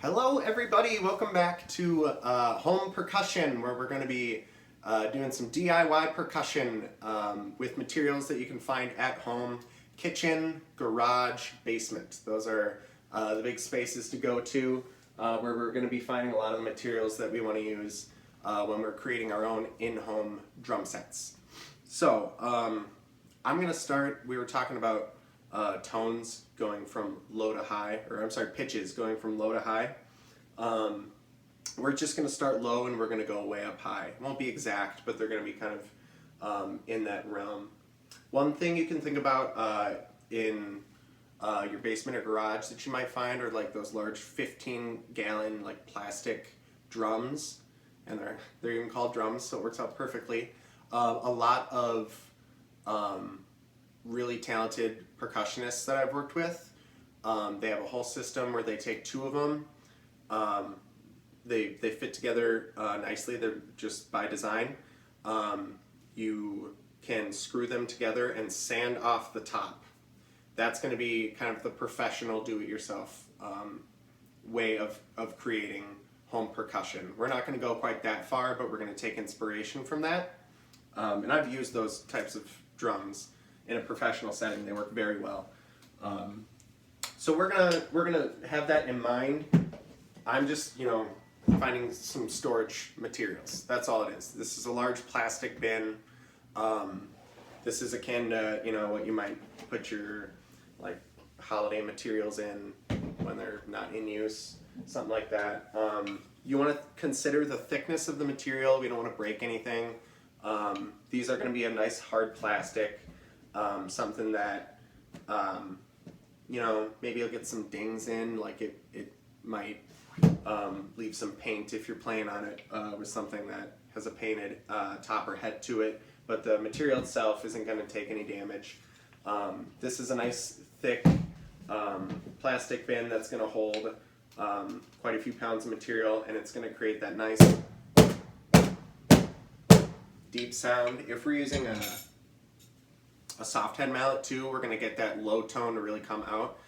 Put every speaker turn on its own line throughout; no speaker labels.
Hello everybody, welcome back to Home Percussion, where we're going to be doing some DIY percussion with materials that you can find at home. Kitchen, garage, basement. Those are the big spaces to go to where we're going to be finding a lot of the materials that we want to use when we're creating our own in-home drum sets. So I'm going to start, we were talking about tones going from low to high, or I'm sorry, pitches going from low to high. We're just going to start low and we're going to go way up high. It won't be exact, but they're going to be kind of in that realm. One thing you can think about in your basement or garage that you might find are like those large 15-gallon like plastic drums, and they're even called drums, so it works out perfectly. A lot of really talented percussionists that I've worked with, they have a whole system where they take two of them. They fit together nicely. They're just by design. You can screw them together and sand off the top. That's going to be kind of the professional do-it-yourself way of creating home percussion. We're not going to go quite that far, but we're going to take inspiration from that. And I've used those types of drums in a professional setting. They work very well. So we're gonna have that in mind. I'm just finding some storage materials. That's all it is. This is a large plastic bin. This is akin to what you might put your like holiday materials in when they're not in use, something like that. You want to consider the thickness of the material. We don't want to break anything. These are going to be a nice hard plastic. Something that maybe you'll get some dings in, like it might leave some paint if you're playing on it with something that has a painted top or head to it, but the material itself isn't going to take any damage. This is a nice thick plastic bin that's going to hold quite a few pounds of material, and it's going to create that nice deep sound. If we're using a soft head mallet too, we're going to get that low tone to really come out.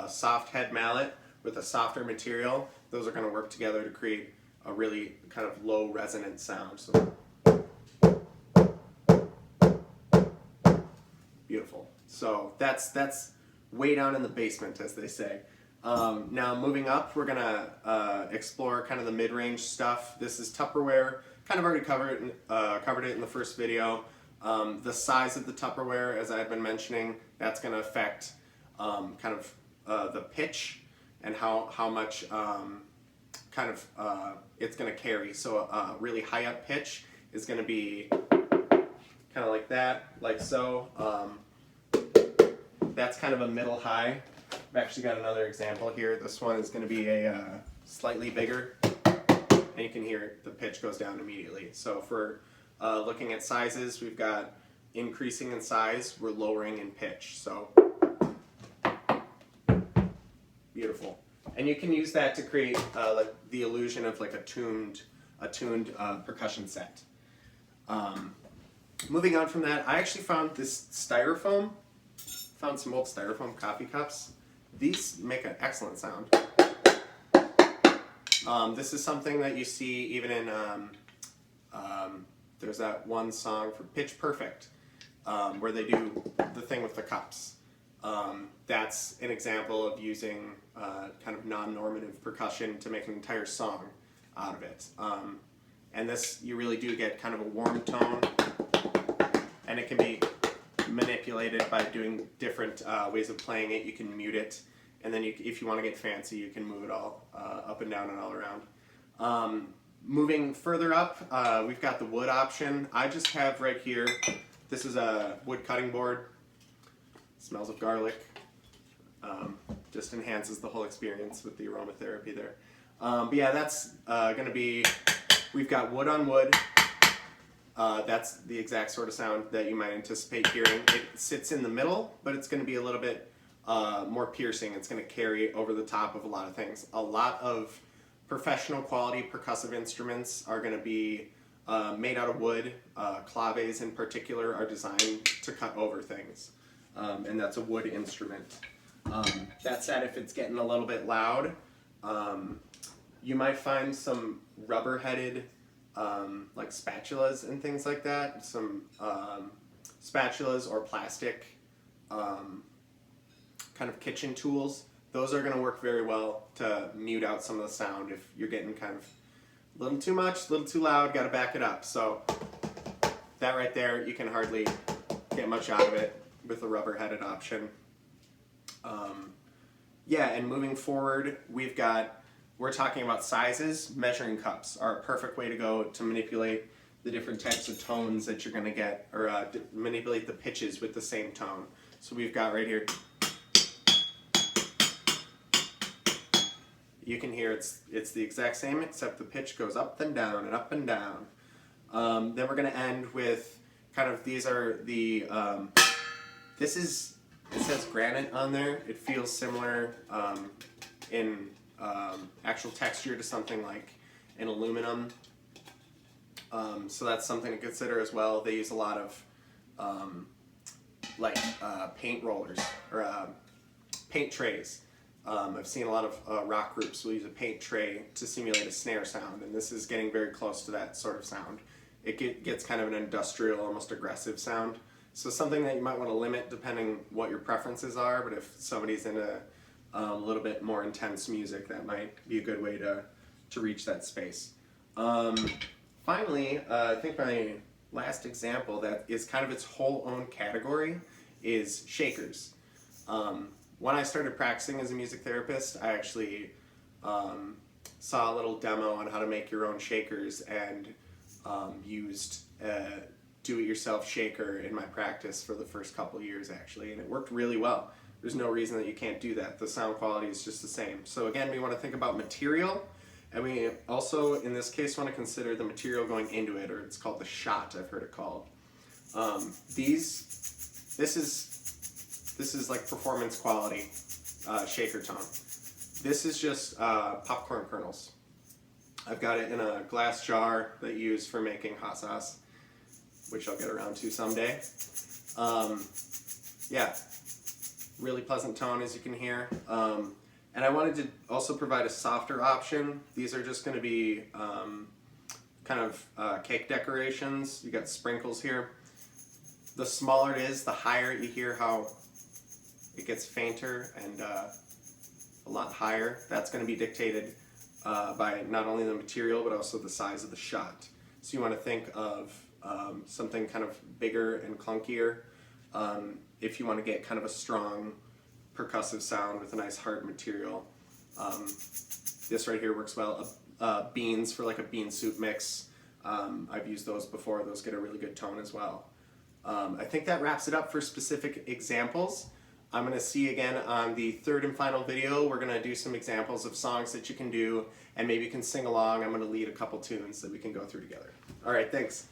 Soft head mallet with a softer material, those are going to work together to create a really kind of low resonant sound. So beautiful. So that's way down in the basement, as they say. Now moving up, we're going to explore kind of the mid-range stuff. This is Tupperware. Kind of already covered it in the first video. The size of the Tupperware, as I've been mentioning, that's going to affect kind of the pitch and how much it's going to carry. So a really high up pitch is going to be kind of like that, like so. That's kind of a middle high. I've actually got another example here. This one is going to be a slightly bigger, and you can hear the pitch goes down immediately. So for looking at sizes, we've got increasing in size, we're lowering in pitch. So beautiful. And you can use that to create like the illusion of like a tuned percussion set. Moving on from that, I actually found this styrofoam. Found some old styrofoam coffee cups. These make an excellent sound. This is something that you see even in there's that one song for Pitch Perfect where they do the thing with the cups. That's an example of using kind of non-normative percussion to make an entire song out of it. And this, you really do get kind of a warm tone, and it can be manipulated by doing different ways of playing it. You can mute it, and then if you want to get fancy, you can move it all up and down and all around. Moving further up, we've got the wood option. I just have right here, this is a wood cutting board. Smells of garlic. Just enhances the whole experience with the aromatherapy there. But yeah, that's going to be, we've got wood on wood. That's the exact sort of sound that you might anticipate hearing. It sits in the middle, but it's going to be a little bit more piercing. It's going to carry over the top of a lot of things. A lot of professional quality percussive instruments are going to be made out of wood. Claves in particular are designed to cut over things, and that's a wood instrument. That said, if it's getting a little bit loud, You might find some rubber-headed like spatulas and things like that. Some spatulas or plastic kind of kitchen tools. Those are going to work very well to mute out some of the sound if you're getting kind of a little too much, a little too loud, got to back it up. So that right there, you can hardly get much out of it with the rubber-headed option. Yeah, and moving forward, we're talking about sizes. Measuring cups are a perfect way to go to manipulate the different types of tones that you're going to get, or manipulate the pitches with the same tone. So we've got right here, you can hear it's the exact same, except the pitch goes up and down and up and down. Then we're going to end with kind of, these are the, it says granite on there. It feels similar in actual texture to something like an aluminum. So that's something to consider as well. They use a lot of paint rollers or paint trays. I've seen a lot of rock groups will use a paint tray to simulate a snare sound, and this is getting very close to that sort of sound. It gets kind of an industrial, almost aggressive sound. So something that you might want to limit depending what your preferences are, but if somebody's into a little bit more intense music, that might be a good way to reach that space. Finally, I think my last example that is kind of its whole own category is shakers. When I started practicing as a music therapist, I actually saw a little demo on how to make your own shakers and used a do-it-yourself shaker in my practice for the first couple of years actually, and it worked really well. There's no reason that you can't do that. The sound quality is just the same. So again, we want to think about material, and we also, in this case, want to consider the material going into it, or it's called the shot, I've heard it called. This is like performance quality shaker tone. This is just popcorn kernels. I've got it in a glass jar that you use for making hot sauce, which I'll get around to someday. Yeah, really pleasant tone, as you can hear. And I wanted to also provide a softer option. These are just going to be kind of cake decorations. You got sprinkles here. The smaller it is, the higher you hear how it gets fainter and a lot higher. That's going to be dictated by not only the material but also the size of the shot. So you want to think of something kind of bigger and clunkier if you want to get kind of a strong percussive sound with a nice hard material. This right here works well. Beans for like a bean soup mix. I've used those before. Those get a really good tone as well. I think that wraps it up for specific examples. I'm going to see you again on the third and final video. We're going to do some examples of songs that you can do, and maybe you can sing along. I'm going to lead a couple tunes that we can go through together. All right, thanks.